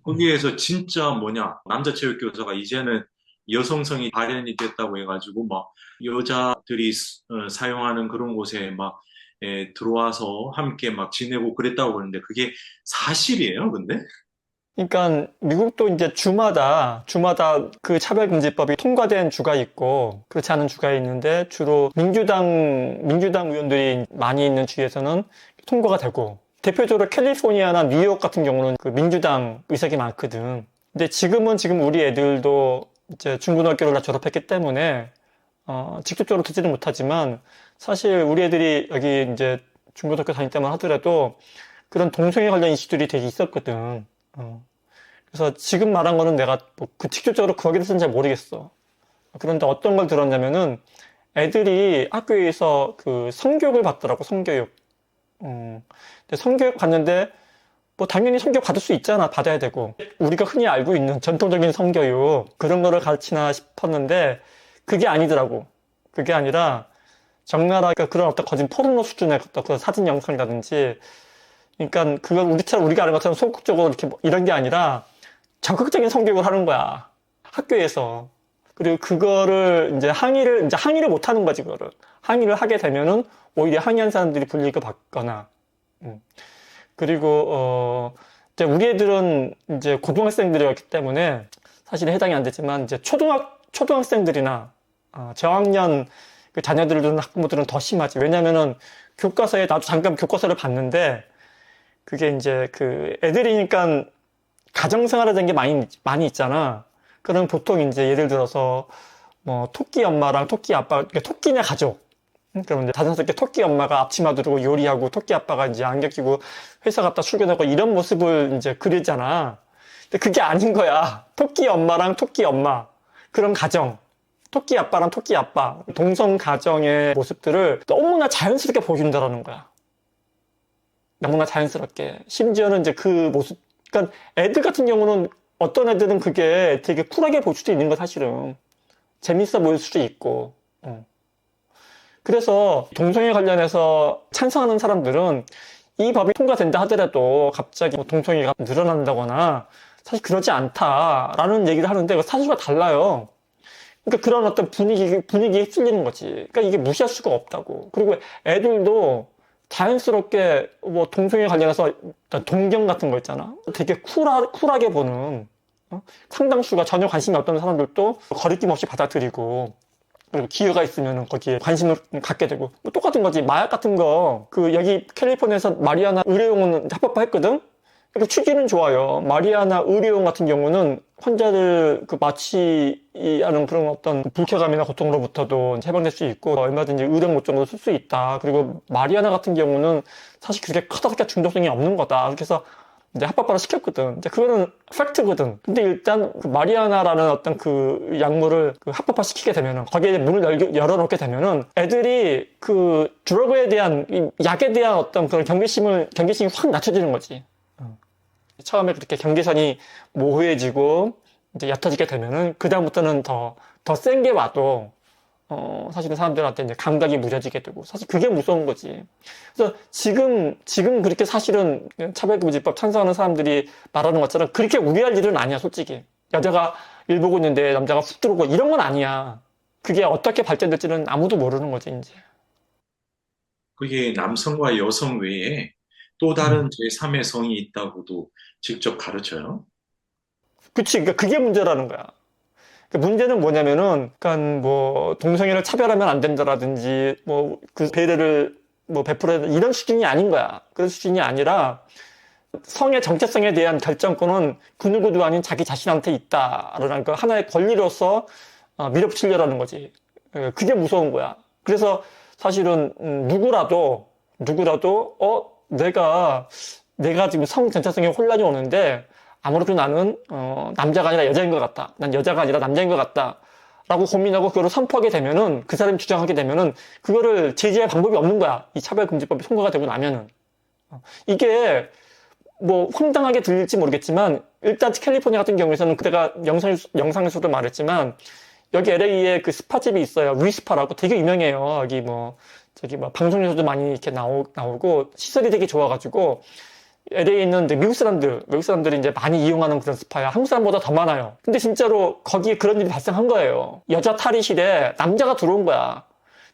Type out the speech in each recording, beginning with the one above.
거기에서 진짜 남자 체육교사가 이제는 여성성이 발현이 됐다고 해가지고 막 여자들이 사용하는 그런 곳에 막 들어와서 함께 막 지내고 그랬다고 그러는데 그게 사실이에요, 근데? 그러니까 미국도 이제 주마다 그 차별금지법이 통과된 주가 있고 그렇지 않은 주가 있는데 주로 민주당 의원들이 많이 있는 주에서는 통과가 되고 대표적으로 캘리포니아나 뉴욕 같은 경우는 그 민주당 의석이 많거든. 근데 지금 우리 애들도 이제 중고등학교를 다 졸업했기 때문에 직접적으로 듣지는 못하지만 사실 우리 애들이 여기 이제 중고등학교 다닐 때만 하더라도 그런 동성애 관련 이슈들이 되게 있었거든. 그래서 지금 말한 거는 내가 뭐그 직접적으로 거기에 대해서는 잘 모르겠어. 그런데 어떤 걸 들었냐면은 애들이 학교에서 그 성교육을 받더라고, 성교육. 근데 성교육 받는데 뭐 당연히 성교육 받을 수 있잖아, 받아야 되고. 우리가 흔히 알고 있는 전통적인 성교육 그런 거를 가르치나 싶었는데 그게 아니더라고. 그게 아니라 적나라하게 그런 어떤 거진 포르노 수준의 어떤 그런 사진 영상이라든지 그러니까 그걸 우리가 아는 것처럼 소극적으로 이렇게 뭐 이런 게 아니라 적극적인 성교육을 하는 거야. 학교에서. 그리고 그거를 이제 항의를 못 하는 거지, 그거를. 항의를 하게 되면은 오히려 항의한 사람들이 불이익을 받거나. 그리고, 이제 우리 애들은 이제 고등학생들이었기 때문에 사실 해당이 안 되지만 이제 초등학생들이나, 저학년 그 자녀들은 학부모들은 더 심하지. 왜냐면은 교과서에 나도 잠깐 교과서를 봤는데 그게 이제 그 애들이니까 가정생활에 대한 게 많이 있잖아. 그럼 보통 이제 예를 들어서 뭐 토끼 엄마랑 토끼 아빠, 그러니까 토끼네 가족. 그럼 이제 다정스럽게 토끼 엄마가 앞치마 두르고 요리하고 토끼 아빠가 이제 안경 끼고 회사 갔다 출근하고 이런 모습을 이제 그리잖아. 근데 그게 아닌 거야. 토끼 엄마랑 토끼 엄마. 그런 가정. 토끼 아빠랑 토끼 아빠. 동성 가정의 모습들을 너무나 자연스럽게 보여준다라는 거야. 너무나 자연스럽게. 심지어는 이제 그 모습, 그러니까 애들 같은 경우는 어떤 애들은 그게 되게 쿨하게 볼 수도 있는 거 사실은. 재밌어 보일 수도 있고. 그래서 동성애 관련해서 찬성하는 사람들은 이 법이 통과된다 하더라도 갑자기 뭐 동성애가 늘어난다거나 사실 그러지 않다라는 얘기를 하는데 그 사실과 달라요. 그러니까 그런 어떤 분위기에 휩쓸리는 거지. 그러니까 이게 무시할 수가 없다고. 그리고 애들도 자연스럽게 뭐 동성애 관련해서 동경 같은 거 있잖아. 되게 쿨하게 보는 상당수가 전혀 관심이 없던 사람들도 거리낌 없이 받아들이고 그리고 기회가 있으면 거기에 관심을 갖게 되고 뭐 똑같은 거지. 마약 같은 거 그 여기 캘리포니아에서 마리아나 의료용은 합법화했거든. 그러니까 취지는 좋아요. 마리아나 의료용 같은 경우는 환자를 그 마취하는 그런 어떤 불쾌감이나 고통으로부터도 해방될 수 있고 얼마든지 의료 목적으로 쓸 수 있다. 그리고 마리아나 같은 경우는 사실 그렇게 커다랗게 중독성이 없는 거다. 그래서 이제 합법화를 시켰거든. 이제 그거는 팩트거든. 근데 일단 그 마리아나라는 어떤 그 약물을 그 합법화 시키게 되면은 거기에 문을 열어놓게 되면은 애들이 그 드러그에 대한 이 약에 대한 어떤 그런 경계심이 확 낮춰지는 거지. 처음에 그렇게 경계선이 모호해지고 이제 옅어지게 되면은 그다음부터는 더 센 게 와도 사실은 사람들한테 이제 감각이 무뎌지게 되고 사실 그게 무서운 거지. 그래서 지금 그렇게 사실은 차별금지법 찬성하는 사람들이 말하는 것처럼 그렇게 우려할 일은 아니야, 솔직히. 여자가 일 보고 있는데 남자가 훅 들어오고 이런 건 아니야. 그게 어떻게 발전될지는 아무도 모르는 거지, 이제. 그게 남성과 여성 외에 또 다른 제3의 성이 있다고도 직접 가르쳐요. 그치. 그러니까 그게 문제라는 거야. 그 문제는 뭐냐면은, 그러니까 뭐 동성애를 차별하면 안 된다라든지, 뭐 그 배려를 뭐 베풀어야 된다 이런 수준이 아닌 거야. 그런 수준이 아니라 성의 정체성에 대한 결정권은 그 누구도 아닌 자기 자신한테 있다라는 그 하나의 권리로서 밀어붙이려라는 거지. 그게 무서운 거야. 그래서 사실은 누구라도 내가 지금 성 정체성에 혼란이 오는데 아무래도 나는 남자가 아니라 여자인 것 같다. 난 여자가 아니라 남자인 것 같다. 라고 고민하고 그거를 선포하게 되면은 그 사람이 주장하게 되면은 그거를 제지할 방법이 없는 거야. 이 차별금지법이 통과가 되고 나면은 이게 뭐 황당하게 들릴지 모르겠지만 일단 캘리포니아 같은 경우에서는 그때가 영상에서도 말했지만 여기 LA에 그 스파집이 있어요. 위스파라고 되게 유명해요. 여기 뭐 저기 뭐 방송에서도 많이 이렇게 나오고 시설이 되게 좋아가지고 LA에 있는 이제 외국 사람들이 이제 많이 이용하는 그런 스파야. 한국 사람보다 더 많아요. 근데 진짜로 거기에 그런 일이 발생한 거예요. 여자 탈의실에 남자가 들어온 거야.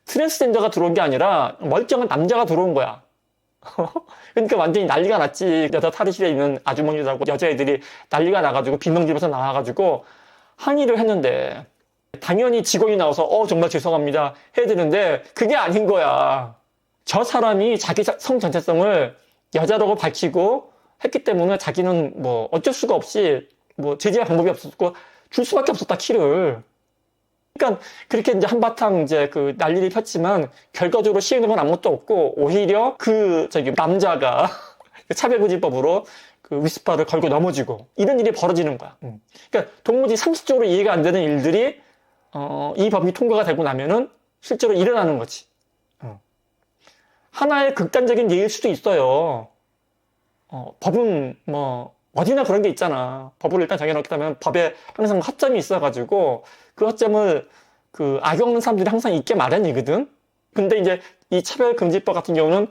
트랜스젠더가 들어온 게 아니라 멀쩡한 남자가 들어온 거야. 그러니까 완전히 난리가 났지. 여자 탈의실에 있는 아주머니들하고 여자애들이 난리가 나가지고 비명지면서 나와가지고 항의를 했는데, 당연히 직원이 나와서 정말 죄송합니다 해야 되는데 그게 아닌 거야. 저 사람이 자기 성 전체성을 여자라고 밝히고 했기 때문에 자기는 뭐 어쩔 수가 없이 뭐 제재할 방법이 없었고 줄 수밖에 없었다, 키를. 그러니까 그렇게 이제 한바탕 이제 그 난리를 폈지만 결과적으로 시행된 건 아무것도 없고, 오히려 남자가 차별금지법으로 그 위스퍼를 걸고 넘어지고 이런 일이 벌어지는 거야. 그러니까 도무지 상식적으로 이해가 안 되는 일들이 이 법이 통과가 되고 나면은 실제로 일어나는 거지. 하나의 극단적인 예일 수도 있어요. 법은 뭐 어디나 그런 게 있잖아. 법을 일단 정해놓게 되면 법에 항상 허점이 있어가지고 그 허점을 악용하는 사람들이 항상 있게 마련이거든. 근데 이제 이 차별금지법 같은 경우는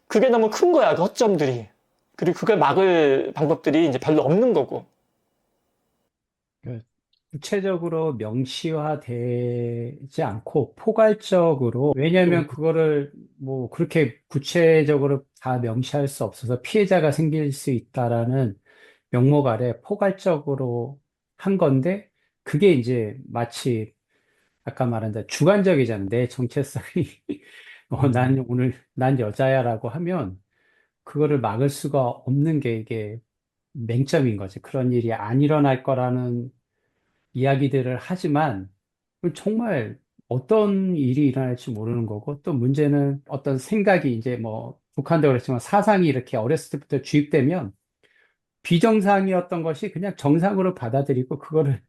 그게 너무 큰 거야, 그 허점들이. 그리고 그걸 막을 방법들이 이제 별로 없는 거고. 그 구체적으로 명시화되지 않고 포괄적으로, 왜냐하면 그거를 뭐 그렇게 구체적으로 다 명시할 수 없어서 피해자가 생길 수 있다라는 명목 아래 포괄적으로 한 건데, 그게 이제 마치 아까 말한 대로 주관적이잖아. 내 정체성이 난 여자야라고 하면 그거를 막을 수가 없는 게 이게 맹점인 거지. 그런 일이 안 일어날 거라는 이야기들을 하지만 정말 어떤 일이 일어날지 모르는 거고, 또 문제는 어떤 생각이 이제 뭐 북한도 그렇지만 사상이 이렇게 어렸을 때부터 주입되면 비정상이었던 것이 그냥 정상으로 받아들이고 그거를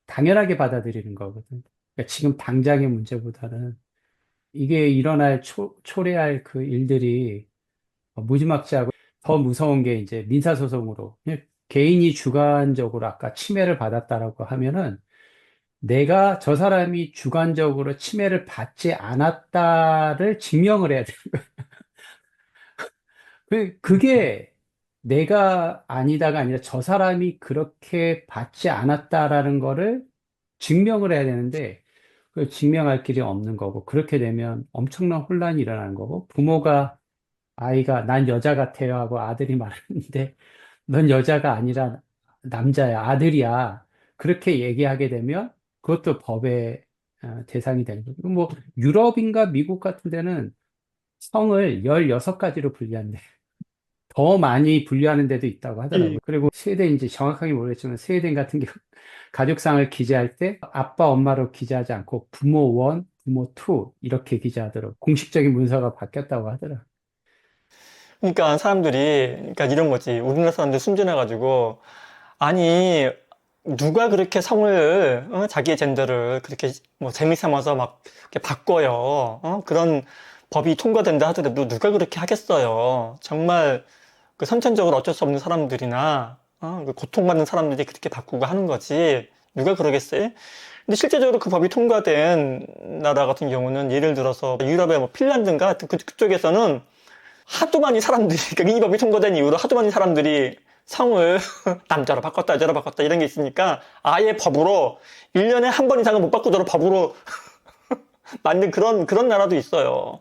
당연하게 받아들이는 거거든. 그러니까 지금 당장의 문제보다는 이게 일어날 초래할 그 일들이 무지막지하고, 더 무서운 게 이제 민사소송으로 그냥 개인이 주관적으로 아까 침해를 받았다라고 하면은 내가 저 사람이 주관적으로 침해를 받지 않았다를 증명을 해야 돼. 그게 내가 아니다가 아니라 저 사람이 그렇게 받지 않았다라는 거를 증명을 해야 되는데, 그 증명할 길이 없는 거고, 그렇게 되면 엄청난 혼란이 일어나는 거고, 아이가 난 여자 같아요 하고 아들이 말하는데 넌 여자가 아니라 남자야, 아들이야, 그렇게 얘기하게 되면 그것도 법의 대상이 되는 거고, 뭐 유럽인가 미국 같은 데는 성을 16가지로 분류한대. 더 많이 분류하는 데도 있다고 하더라고요. 그리고 스웨덴인지 정확하게 모르겠지만 스웨덴 같은 경우 가족상을 기재할 때 아빠, 엄마로 기재하지 않고 부모 1, 부모 2 이렇게 기재하도록 공식적인 문서가 바뀌었다고 하더라고요. 그러니까 그러니까 이런 거지. 우리나라 사람들 순진해가지고, 아니, 누가 그렇게 성을, 자기의 젠더를 그렇게 뭐 재미삼아서 막 이렇게 바꿔요. 그런 법이 통과된다 하더라도 누가 그렇게 하겠어요. 정말 그 선천적으로 어쩔 수 없는 사람들이나, 그 고통받는 사람들이 그렇게 바꾸고 하는 거지. 누가 그러겠어요? 근데 실제적으로 그 법이 통과된 나라 같은 경우는, 예를 들어서 유럽의 뭐 핀란드인가 그쪽에서는 하도 많이 사람들이, 그러니까 이 법이 통과된 이후로 하도 많이 사람들이 성을 남자로 바꿨다, 여자로 바꿨다 이런 게 있으니까 아예 법으로 1년에 한 번 이상은 못 바꾸도록 법으로 만든 그런 나라도 있어요.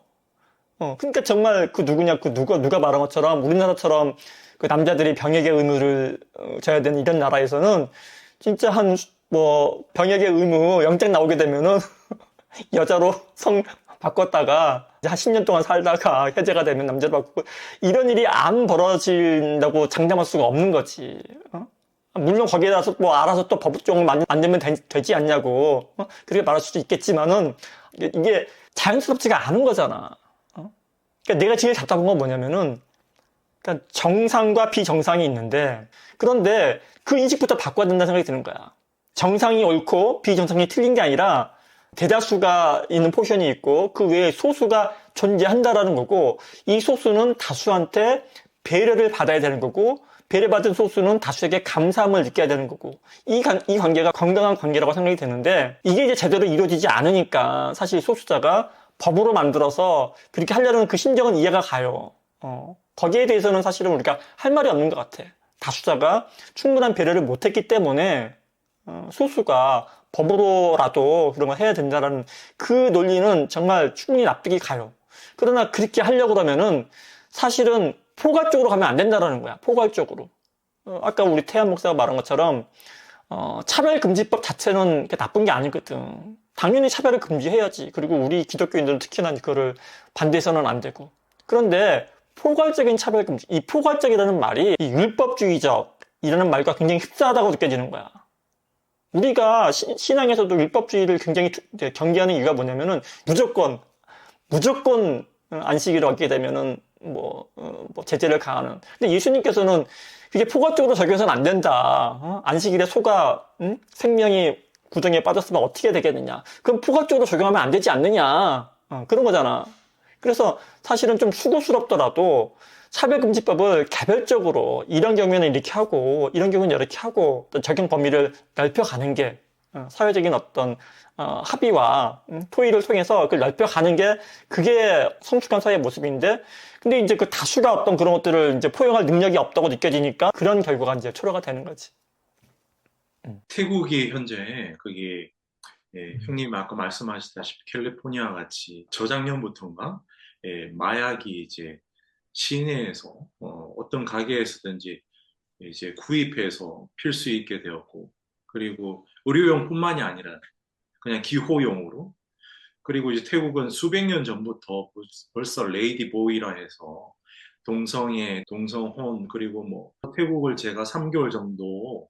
그러니까 정말 누가 말한 것처럼 우리나라처럼 그 남자들이 병역의 의무를 져야 되는 이런 나라에서는 진짜 병역의 의무 영장 나오게 되면은 여자로 성 바꿨다가 이제 한 10년 동안 살다가 해제가 되면 남자로 바꾸고, 이런 일이 안 벌어진다고 장담할 수가 없는 거지. 물론 거기에서 뭐 알아서 또 법적으로 만들면 되지 않냐고 그렇게 말할 수도 있겠지만은 이게 자연스럽지가 않은 거잖아. 그러니까 내가 제일 답답한 건 뭐냐면은, 그러니까 정상과 비정상이 있는데, 그런데 그 인식부터 바꿔야 된다는 생각이 드는 거야. 정상이 옳고 비정상이 틀린 게 아니라 대다수가 있는 포션이 있고 그 외에 소수가 존재한다라는 거고, 이 소수는 다수한테 배려를 받아야 되는 거고, 배려받은 소수는 다수에게 감사함을 느껴야 되는 거고, 이 관계가 건강한 관계라고 생각이 되는데, 이게 이제 제대로 이루어지지 않으니까 사실 소수자가 법으로 만들어서 그렇게 하려는 그 심정은 이해가 가요. 거기에 대해서는 사실은 우리가 할 말이 없는 것 같아. 다수자가 충분한 배려를 못했기 때문에 소수가 법으로라도 그런 걸 해야 된다라는 그 논리는 정말 충분히 납득이 가요. 그러나 그렇게 하려고 그러면은 사실은 포괄적으로 가면 안 된다라는 거야. 포괄적으로. 아까 우리 태한 목사가 말한 것처럼 차별금지법 자체는 나쁜 게 아니거든. 당연히 차별을 금지해야지. 그리고 우리 기독교인들은 특히나 그거를 반대해서는 안 되고. 그런데 포괄적인 차별금지, 이 포괄적이라는 말이 이 율법주의적이라는 말과 굉장히 흡사하다고 느껴지는 거야. 우리가 신앙에서도 율법주의를 굉장히 경계하는 이유가 뭐냐면은 무조건 안식일을 얻게 되면은 제재를 가하는. 근데 예수님께서는 그게 포괄적으로 적용해서는 안 된다. 안식일에 소가 생명이 구덩이에 빠졌으면 어떻게 되겠느냐. 그럼 포괄적으로 적용하면 안 되지 않느냐. 그런 거잖아. 그래서 사실은 좀 수고스럽더라도 차별금지법을 개별적으로 이런 경우에는 이렇게 하고 이런 경우는 이렇게 하고 또 적용 범위를 넓혀가는 게 사회적인 어떤 합의와 토의를 통해서 그걸 넓혀가는 게 그게 성숙한 사회의 모습인데 근데 이제 그 다수가 어떤 그런 것들을 이제 포용할 능력이 없다고 느껴지니까 그런 결과가 이제 초래가 되는 거지. 태국이 현재 그게 형님 아까 말씀하셨다시피 캘리포니아 같이 저작년부터인가 마약이 이제 시내에서 어떤 가게에서든지 이제 구입해서 필 수 있게 되었고 그리고 의료용뿐만이 아니라 그냥 기호용으로 그리고 이제 태국은 수백 년 전부터 벌써 레이디 보이라 해서 동성애, 동성혼 그리고 뭐 태국을 제가 3개월 정도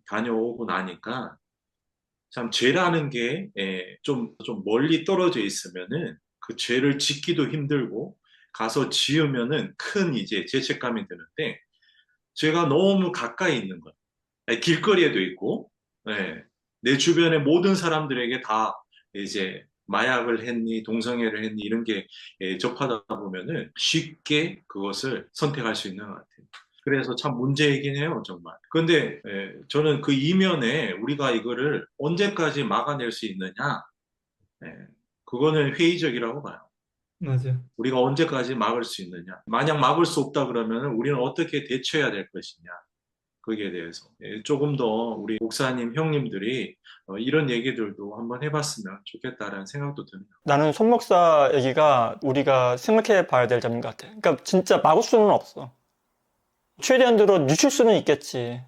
다녀오고 나니까 참 죄라는 게 좀 멀리 떨어져 있으면은 그 죄를 짓기도 힘들고 가서 지으면은 큰 이제 죄책감이 드는데 죄가 너무 가까이 있는 거예요. 길거리에도 있고 내 주변의 모든 사람들에게 다 이제 마약을 했니 동성애를 했니 이런 게 접하다 보면은 쉽게 그것을 선택할 수 있는 것 같아요. 그래서 참 문제이긴 해요, 정말. 그런데 저는 그 이면에 우리가 이거를 언제까지 막아낼 수 있느냐, 예, 그거는 회의적이라고 봐요. 맞아. 우리가 언제까지 막을 수 있느냐. 만약 막을 수 없다 그러면 우리는 어떻게 대처해야 될 것이냐. 거기에 대해서 조금 더 우리 목사님, 형님들이 이런 얘기들도 한번 해봤으면 좋겠다라는 생각도 듭니다. 나는 손 목사 얘기가 우리가 생각해 봐야 될 점인 것 같아. 그러니까 진짜 막을 수는 없어. 최대한으로 늦출 수는 있겠지.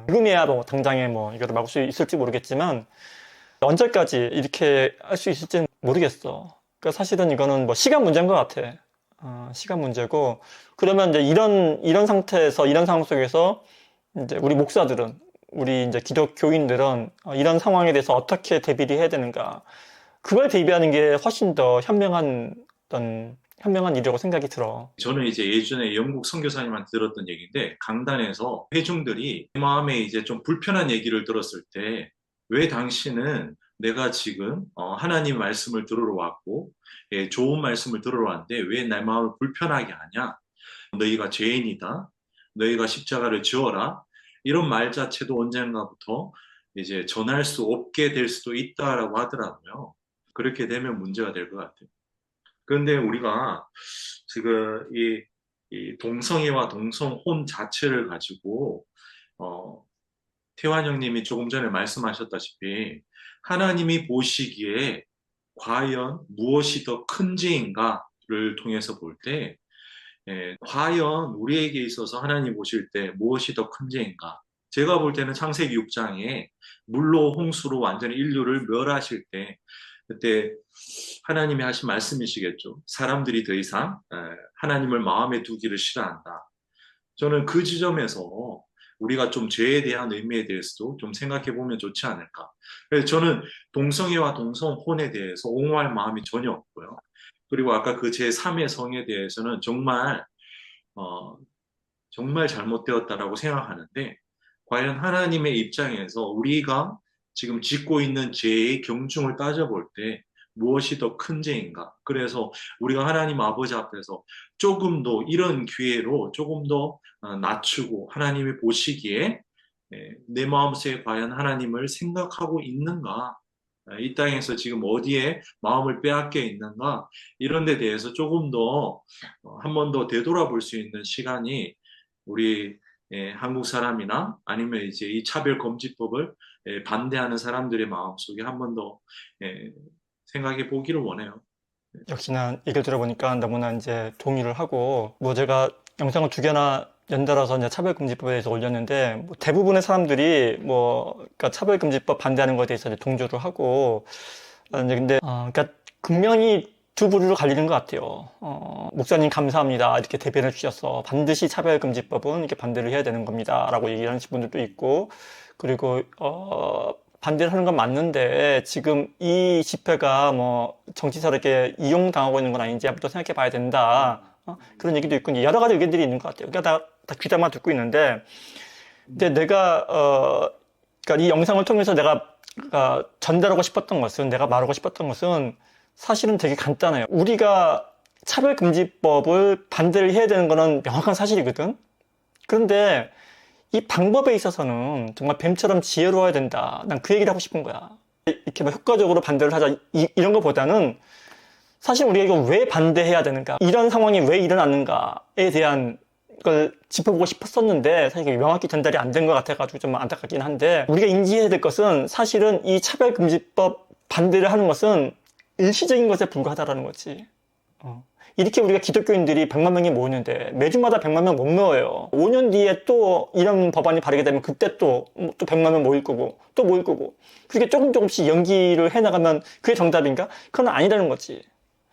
지금이야 뭐 당장에 뭐 이거를 막을 수 있을지 모르겠지만 언제까지 이렇게 할 수 있을지는 모르겠어. 그러니까 사실은 이거는 뭐 시간 문제인 것 같아. 시간 문제고 그러면 이제 이런 상태에서 이런 상황 속에서 이제 우리 목사들은 우리 이제 기독교인들은 이런 상황에 대해서 어떻게 대비를 해야 되는가? 그걸 대비하는 게 훨씬 더 현명한 일이라고 생각이 들어. 저는 이제 예전에 영국 선교사님한테 들었던 얘기인데 강단에서 회중들이 마음에 이제 좀 불편한 얘기를 들었을 때 왜 당신은 내가 지금 하나님 말씀을 들으러 왔고 좋은 말씀을 들으러 왔는데 왜 내 마음을 불편하게 하냐? 너희가 죄인이다. 너희가 십자가를 지어라. 이런 말 자체도 언젠가부터 이제 전할 수 없게 될 수도 있다라고 하더라고요. 그렇게 되면 문제가 될 것 같아요. 그런데 우리가 지금 이 동성애와 동성혼 자체를 가지고 태환 형님이 조금 전에 말씀하셨다시피 하나님이 보시기에 과연 무엇이 더 큰 죄인가를 통해서 볼 때 과연 우리에게 있어서 하나님 보실 때 무엇이 더 큰 죄인가? 제가 볼 때는 창세기 6장에 물로 홍수로 완전히 인류를 멸하실 때 그때 하나님이 하신 말씀이시겠죠. 사람들이 더 이상 하나님을 마음에 두기를 싫어한다. 저는 그 지점에서 우리가 좀 죄에 대한 의미에 대해서도 좀 생각해 보면 좋지 않을까. 그래서 저는 동성애와 동성혼에 대해서 옹호할 마음이 전혀 없고요. 그리고 아까 그 제3의 성에 대해서는 정말 잘못되었다라고 생각하는데 과연 하나님의 입장에서 우리가 지금 짓고 있는 죄의 경중을 따져볼 때 무엇이 더 큰 죄인가? 그래서 우리가 하나님 아버지 앞에서 조금 더 이런 기회로 조금 더 낮추고 하나님이 보시기에 내 마음속에 과연 하나님을 생각하고 있는가? 이 땅에서 지금 어디에 마음을 빼앗겨 있는가 이런 데 대해서 조금 더 한 번 더 되돌아볼 수 있는 시간이 우리 한국 사람이나 아니면 이제 이 차별금지법을 반대하는 사람들의 마음속에 한 번 더 생각해 보기를 원해요. 역시나 얘기를 들어보니까 너무나 이제 동의를 하고, 뭐 제가 영상을 2개나 연달아서 이제 차별금지법에 대해서 올렸는데, 뭐 대부분의 사람들이 그러니까 차별금지법 반대하는 것에 대해서 이제 동조를 하고, 근데, 그러니까 극명히 두 부류로 갈리는 것 같아요. 목사님 감사합니다. 이렇게 대변해 주셔서 반드시 차별금지법은 이렇게 반대를 해야 되는 겁니다. 라고 얘기하는 분들도 있고, 그리고, 반대를 하는 건 맞는데 지금 이 집회가 뭐 정치사로 이렇게 이용당하고 있는 건 아닌지 한번 또 생각해 봐야 된다. 그런 얘기도 있고 여러 가지 의견들이 있는 것 같아요. 그러니까 다 귀담아 듣고 있는데, 근데 내가 그러니까 이 영상을 통해서 내가 전달하고 싶었던 것은, 내가 말하고 싶었던 것은 사실은 되게 간단해요. 우리가 차별금지법을 반대를 해야 되는 거는 명확한 사실이거든. 그런데 이 방법에 있어서는 정말 뱀처럼 지혜로워야 된다. 난 그 얘기를 하고 싶은 거야. 이렇게 막 효과적으로 반대를 하자 이런 것보다는 사실 우리가 이거 왜 반대해야 되는가, 이런 상황이 왜 일어났는가에 대한 걸 짚어보고 싶었었는데 사실 명확히 전달이 안 된 것 같아가지고 좀 안타깝긴 한데, 우리가 인지해야 될 것은 사실은 이 차별금지법 반대를 하는 것은 일시적인 것에 불과하다라는 거지. 이렇게 우리가 기독교인들이 100만 명이 모이는데 매주마다 100만 명 못 모여요. 5년 뒤에 또 이런 법안이 발의가 되면 그때 또 100만 명 모일 거고 또 모일 거고, 그렇게 조금씩 연기를 해나가면 그게 정답인가? 그건 아니라는 거지.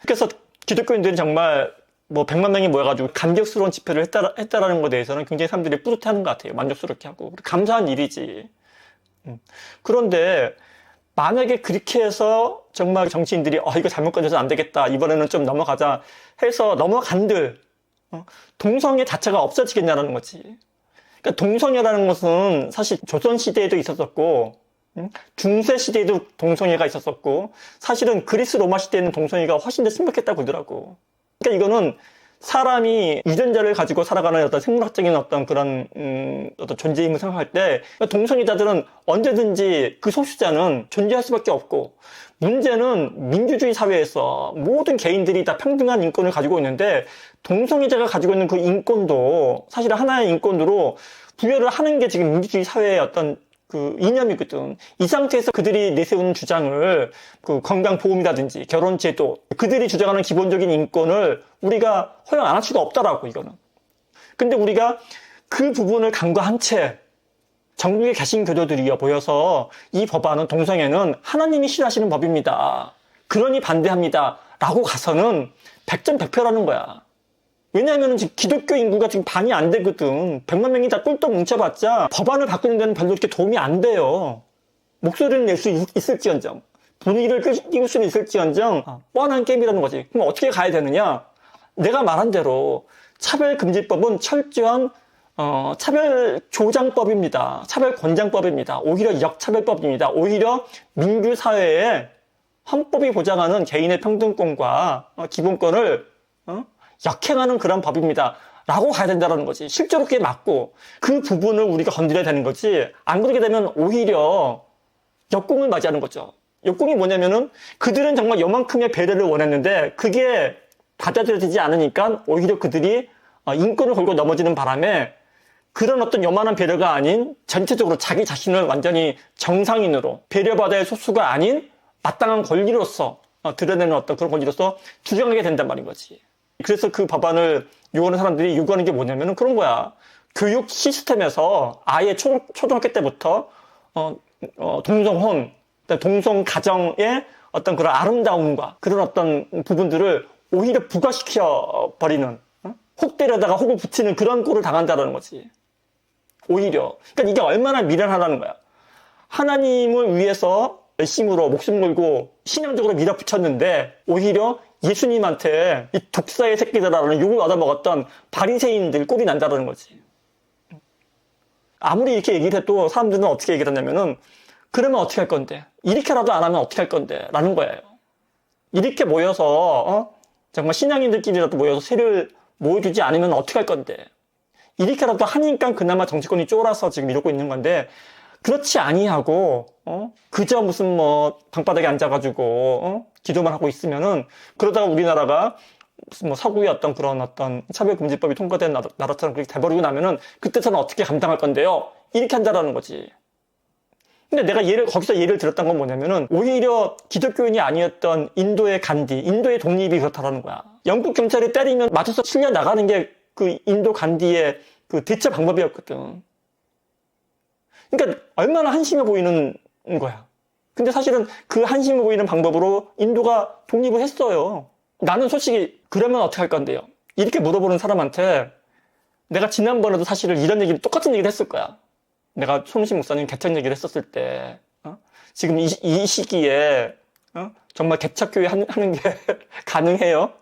그래서 기독교인들이 정말 뭐 100만 명이 모여가지고 감격스러운 집회를 했다라는 것에 대해서는 굉장히 사람들이 뿌듯해하는 것 같아요. 만족스럽게 하고 감사한 일이지. 그런데 만약에 그렇게 해서 정말 정치인들이 이거 잘못 건져서 안 되겠다, 이번에는 좀 넘어가자 해서 넘어간들 동성애 자체가 없어지겠냐라는 거지. 그러니까 동성애라는 것은 사실 조선시대에도 있었었고 중세 시대에도 동성애가 있었었고, 사실은 그리스 로마 시대에는 동성애가 훨씬 더 심각했다고 그러더라고. 그러니까 이거는 사람이 유전자를 가지고 살아가는 어떤 생물학적인 어떤 그런 어떤 존재임을 생각할 때 동성애자들은 언제든지 그 소수자는 존재할 수밖에 없고, 문제는 민주주의 사회에서 모든 개인들이 다 평등한 인권을 가지고 있는데 동성애자가 가지고 있는 그 인권도 사실 하나의 인권으로 부여를 하는 게 지금 민주주의 사회의 어떤 그 이념이거든. 이 상태에서 그들이 내세우는 주장을, 그 건강보험이라든지 결혼제도, 그들이 주장하는 기본적인 인권을 우리가 허용 안 할 수가 없다라고, 이거는. 근데 우리가 그 부분을 간과한 채 전국의 개신교도들이 모여서 이 법안은, 동성애는 하나님이 싫어하시는 법입니다, 그러니 반대합니다 라고 가서는 100점 100패라는 거야. 왜냐하면 지금 기독교 인구가 지금 반이 안 되거든. 100만 명이 다 꿀떡 뭉쳐봤자 법안을 바꾸는 데는 별로 이렇게 도움이 안 돼요. 목소리를 낼 수 있을지언정, 분위기를 띄울 수는 있을지언정 뻔한 게임이라는 거지. 그럼 어떻게 가야 되느냐? 내가 말한 대로 차별금지법은 철저한 차별조장법입니다. 차별권장법입니다. 오히려 역차별법입니다. 오히려 민주사회에 헌법이 보장하는 개인의 평등권과 기본권을 역행하는 그런 법입니다 라고 가야 된다는 거지. 실제로 그게 맞고 그 부분을 우리가 건드려야 되는 거지. 안 그러게 되면 오히려 역공을 맞이하는 거죠. 역공이 뭐냐면은 그들은 정말 요만큼의 배려를 원했는데 그게 받아들여지지 않으니까 오히려 그들이 인권을 걸고 넘어지는 바람에 그런 어떤 요만한 배려가 아닌 전체적으로 자기 자신을 완전히 정상인으로, 배려받아야 할 소수가 아닌 마땅한 권리로서 드러내는 어떤 그런 권리로서 주장하게 된단 말인 거지. 그래서 그 법안을 요구하는 사람들이 요구하는 게 뭐냐면은 그런 거야. 교육 시스템에서 아예 초등학교 때부터 동성혼, 동성 가정의 어떤 그런 아름다움과 그런 어떤 부분들을 오히려 부과시켜 버리는, 혹 때려다가 혹을 붙이는 그런 꼴을 당한다는 거지. 오히려. 그러니까 이게 얼마나 미련하다는 거야. 하나님을 위해서 열심으로 목숨 걸고 신앙적으로 밀어붙였는데 오히려 예수님한테 이 독사의 새끼들이라는 욕을 얻어먹었던 바리새인들 꼴이 난다는 거지. 아무리 이렇게 얘기를 해도 사람들은 어떻게 얘기를 하냐면은, 그러면 어떻게 할 건데? 이렇게라도 안 하면 어떻게 할 건데? 라는 거예요. 이렇게 모여서 정말 신앙인들끼리라도 모여서 세를 모여주지 않으면 어떻게 할 건데? 이렇게라도 하니까 그나마 정치권이 쫄아서 지금 이러고 있는 건데, 그렇지 아니하고 그저 무슨 뭐 방바닥에 앉아가지고 기도만 하고 있으면은 그러다가 우리나라가 무슨 뭐 서구의 그런 차별금지법이 통과된 나라처럼 그렇게 돼버리고 나면은 그때 저는 어떻게 감당할 건데요? 이렇게 한다라는 거지. 근데 내가 거기서 예를 들었던 건 뭐냐면은 오히려 기독교인이 아니었던 인도의 간디, 인도의 독립이 그렇다라는 거야. 영국 경찰이 때리면 맞아서 실려 나가는 게 그 인도 간디의 그 대처 방법이었거든. 그러니까 얼마나 한심해 보이는 거야. 근데 사실은 그 한심해 보이는 방법으로 인도가 독립을 했어요. 나는 솔직히 그러면 어떻게 할 건데요? 이렇게 물어보는 사람한테 내가 지난번에도 사실은 똑같은 얘기를 했을 거야. 내가 손우신 목사님 개척 얘기를 했었을 때 지금 이 시기에 정말 개척교회 하는 게 가능해요?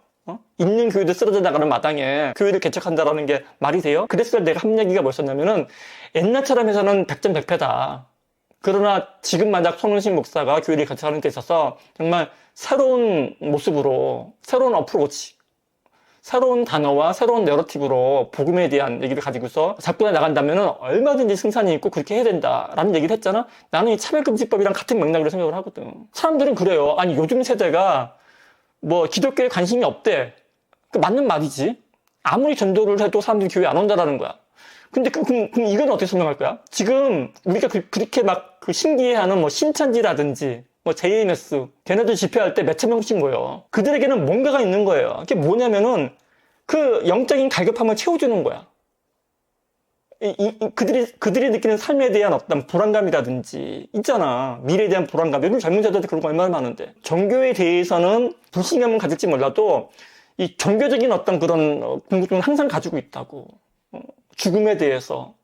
있는 교회도 쓰러져 나가는 마당에 교회를 개척한다라는 게 말이 돼요? 그래서 내가 한 얘기가 뭐였었냐면은 옛날처럼 해서는 백전백패다. 그러나 지금 만약 손은신 목사가 교회를 개척하는 데 있어서 정말 새로운 모습으로, 새로운 어프로치, 새로운 단어와 새로운 내러티브로 복음에 대한 얘기를 가지고서 접근해 나간다면 얼마든지 승산이 있고 그렇게 해야 된다라는 얘기를 했잖아. 나는 이 차별금지법이랑 같은 맥락으로 생각을 하거든. 사람들은 그래요. 아니 요즘 세대가 뭐 기독교에 관심이 없대. 맞는 말이지. 아무리 전도를 해도 사람들이 교회 안 온다라는 거야. 근데 그럼 이건 어떻게 설명할 거야? 지금 우리가 그렇게 막 그 신기해하는 뭐 신천지라든지 뭐 JMS 걔네들 집회할 때 몇천 명씩 모여. 그들에게는 뭔가가 있는 거예요. 그게 뭐냐면은 그 영적인 갈급함을 채워주는 거야. 그들이 느끼는 삶에 대한 어떤 불안감이라든지 있잖아. 미래에 대한 불안감. 요즘 젊은 세대들 그런 거 얼마나 많은데. 종교에 대해서는 불신감은 가질지 몰라도 이 종교적인 어떤 그런 궁금증은 항상 가지고 있다고. 죽음에 대해서,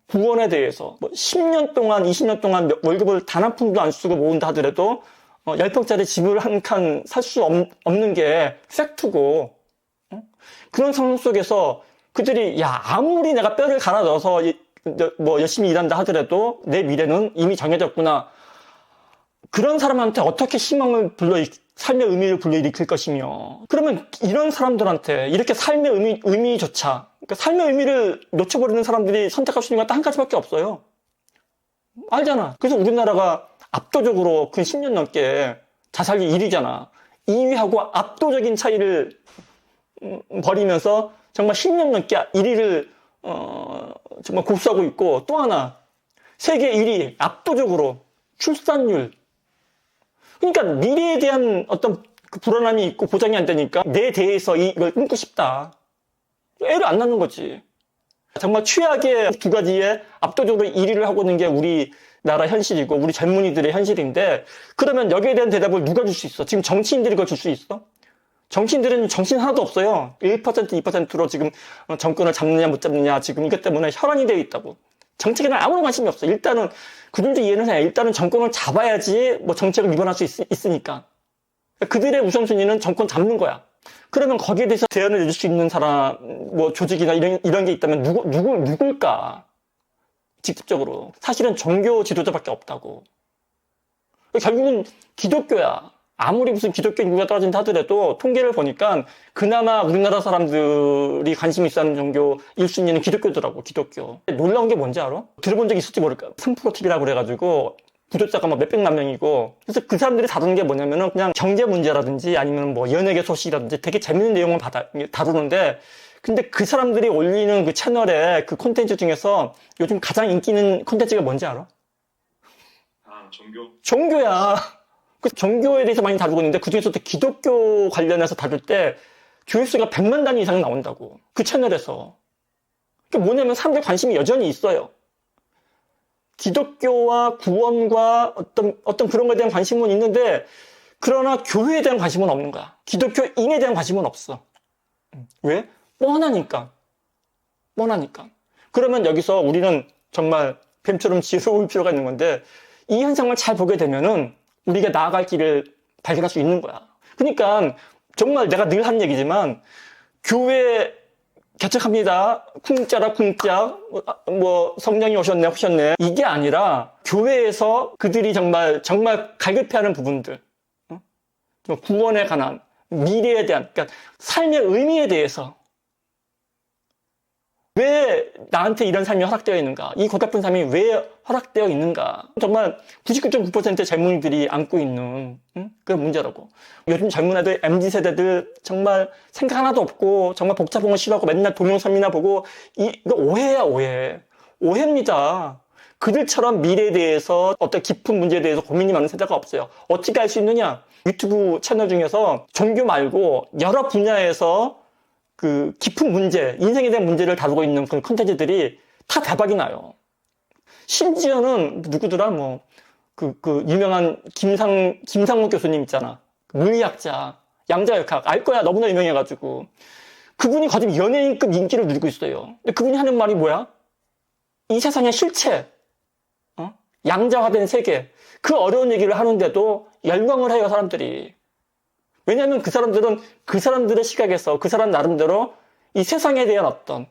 구원에 대해서. 뭐 10년 동안, 20년 동안 월급을 단 한 푼도 안 쓰고 모은다 하더라도 10평짜리 집을 한 칸 살 수 없는 게 팩트고. 그런 상황 속에서 그들이 아무리 내가 뼈를 갈아 넣어서 뭐 열심히 일한다 하더라도 내 미래는 이미 정해졌구나. 그런 사람한테 어떻게 삶의 의미를 불러일으킬 것이며. 그러면 이런 사람들한테 이렇게 삶의 의미조차, 그러니까 삶의 의미를 놓쳐버리는 사람들이 선택할 수 있는 건 딱 한 가지밖에 없어요. 알잖아. 그래서 우리나라가 압도적으로 그 10년 넘게 자살률 1위잖아. 2위하고 압도적인 차이를 벌이면서 정말 10년 넘게 1위를 정말 고수하고 있고, 또 하나 세계 1위 압도적으로 출산율. 그러니까 미래에 대한 어떤 그 불안함이 있고 보장이 안 되니까 내 대에서 이걸 끊고 싶다. 애를 안 낳는 거지. 정말 최악의 두 가지에 압도적으로 1위를 하고 있는 게 우리나라 현실이고 우리 젊은이들의 현실인데, 그러면 여기에 대한 대답을 누가 줄 수 있어? 지금 정치인들이 그걸 줄 수 있어? 정치인들은 정신 하나도 없어요. 1%, 2%로 지금 정권을 잡느냐 못 잡느냐 지금 이것 때문에 혈안이 되어 있다고. 정책에는 아무런 관심이 없어. 일단은 그들도 이해는 해. 일단은 정권을 잡아야지 뭐 정책을 위반할 수 있으니까. 그들의 우선순위는 정권 잡는 거야. 그러면 거기에 대해서 제안을 해줄 수 있는 사람, 뭐 조직이나 이런 게 있다면 누굴까? 직접적으로. 사실은 종교 지도자밖에 없다고. 결국은 기독교야. 아무리 무슨 기독교 인구가 떨어진다 하더라도 통계를 보니까 그나마 우리나라 사람들이 관심 있어 하는 종교 1순위는 기독교더라고, 기독교. 놀라운 게 뭔지 알아? 들어본 적 있을지 모를까? 3% TV라고 그래가지고 구독자가 막 몇백만 명이고, 그래서 그 사람들이 다루는 게 뭐냐면은 그냥 경제 문제라든지 아니면 뭐 연예계 소식이라든지 되게 재밌는 내용을 다루는데, 근데 그 사람들이 올리는 그 채널의 그 콘텐츠 중에서 요즘 가장 인기 있는 콘텐츠가 뭔지 알아? 종교? 종교야. 그 종교에 대해서 많이 다루고 있는데 그중에서도 기독교 관련해서 다룰 때 조회수가 100만 단위 이상 나온다고. 그 채널에서. 그게 뭐냐면 사람들 관심이 여전히 있어요. 기독교와 구원과 어떤 그런 거에 대한 관심은 있는데, 그러나 교회에 대한 관심은 없는 거야. 기독교인에 대한 관심은 없어. 왜? 뻔하니까. 그러면 여기서 우리는 정말 뱀처럼 지혜로울 필요가 있는 건데, 이 현상을 잘 보게 되면은 우리가 나아갈 길을 발견할 수 있는 거야. 그러니까 정말 내가 늘 하는 얘기지만, 교회 개척합니다. 쿵짜라 쿵짜. 뭐 성령이 오셨네. 이게 아니라 교회에서 그들이 정말 갈급해하는 부분들, 구원에 관한, 미래에 대한, 그러니까 삶의 의미에 대해서 왜 나한테 이런 삶이 허락되어 있는가? 이 고달픈 삶이 왜 허락되어 있는가? 정말 99.9%의 젊은이들이 안고 있는 그런 문제라고. 요즘 젊은 애들, MZ세대들 정말 생각 하나도 없고 정말 복잡한 거 싫어하고 맨날 동영상이나 보고 이거 오해야, 오해. 오해입니다. 그들처럼 미래에 대해서 어떤 깊은 문제에 대해서 고민이 많은 세대가 없어요. 어떻게 알 수 있느냐? 유튜브 채널 중에서 종교 말고 여러 분야에서 그 깊은 문제, 인생에 대한 문제를 다루고 있는 그런 컨텐츠들이 다 대박이 나요. 심지어는 누구더라 유명한 김상무 교수님 있잖아. 물리학자, 양자역학 알 거야. 너무나 유명해가지고 그분이 거짓 연예인급 인기를 누리고 있어요. 근데 그분이 하는 말이 뭐야? 이 세상의 실체, 양자화된 세계, 그 어려운 얘기를 하는데도 열광을 해요, 사람들이. 왜냐하면 그 사람들은 그 사람들의 시각에서 그 사람 나름대로 이 세상에 대한 어떤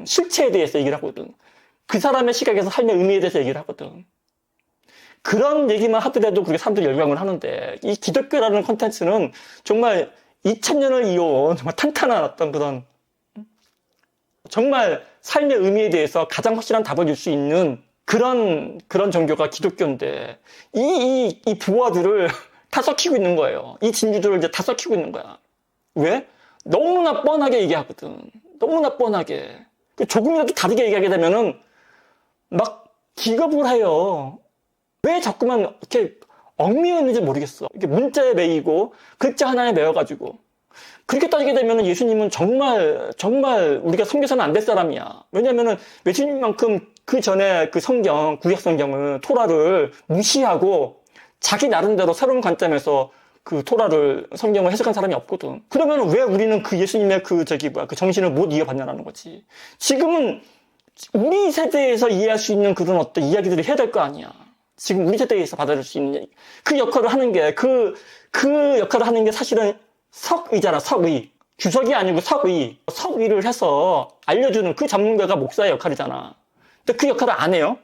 실체에 대해서 얘기를 하거든. 그 사람의 시각에서 삶의 의미에 대해서 얘기를 하거든. 그런 얘기만 하더라도 그게 사람들이 열광을 하는데 이 기독교라는 콘텐츠는 정말 2000년을 이어온 정말 탄탄한 어떤 그런 정말 삶의 의미에 대해서 가장 확실한 답을 줄 수 있는 그런 종교가 기독교인데 이 부하들을 다 썩히고 있는 거예요. 이 진주들을 이제 다 썩히고 있는 거야. 왜? 너무나 뻔하게 얘기하거든. 너무나 뻔하게. 조금이라도 다르게 얘기하게 되면은 막 기겁을 해요. 왜 자꾸만 이렇게 얽매여 있는지 모르겠어. 이렇게 문자에 매이고 글자 하나에 매여가지고. 그렇게 따지게 되면은 예수님은 정말 우리가 섬겨서는 안 될 사람이야. 왜냐면은 예수님만큼 그 전에 그 성경, 구약 성경을, 토라를 무시하고 자기 나름대로 새로운 관점에서 그 토라를, 성경을 해석한 사람이 없거든. 그러면 왜 우리는 그 예수님의 그 정신을 못 이어받냐라는 거지. 지금은 우리 세대에서 이해할 수 있는 그런 어떤 이야기들을 해야 될 거 아니야. 지금 우리 세대에서 받아줄 수 있는 그 역할을 하는 게, 그 역할을 하는 게 사실은 석의잖아, 석의. 주석이 아니고 석의. 석의를 해서 알려주는 그 전문가가 목사의 역할이잖아. 근데 그 역할을 안 해요?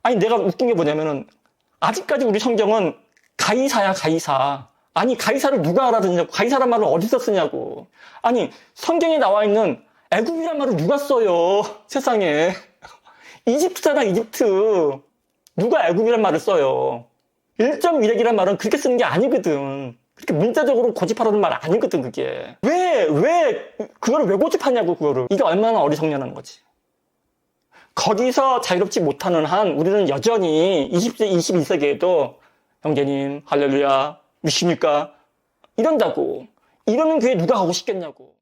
아니, 내가 웃긴 게 뭐냐면은, 아직까지 우리 성경은 가이사야, 가이사. 아니, 가이사를 누가 알아듣냐고. 가이사란 말을 어디서 쓰냐고. 아니, 성경에 나와 있는 애굽이란 말을 누가 써요, 세상에. 이집트잖아, 이집트. 누가 애굽이란 말을 써요. 1.1핵이란 말은 그렇게 쓰는 게 아니거든. 그렇게 문자적으로 고집하라는 말 아니거든, 그게. 그거를 왜 고집하냐고, 그거를. 이게 얼마나 어리석냐는 거지. 거기서 자유롭지 못하는 한 우리는 여전히 20세, 21세기에도 형제님, 할렐루야, 믿습니까? 이런다고. 이러는 교회 누가 가고 싶겠냐고.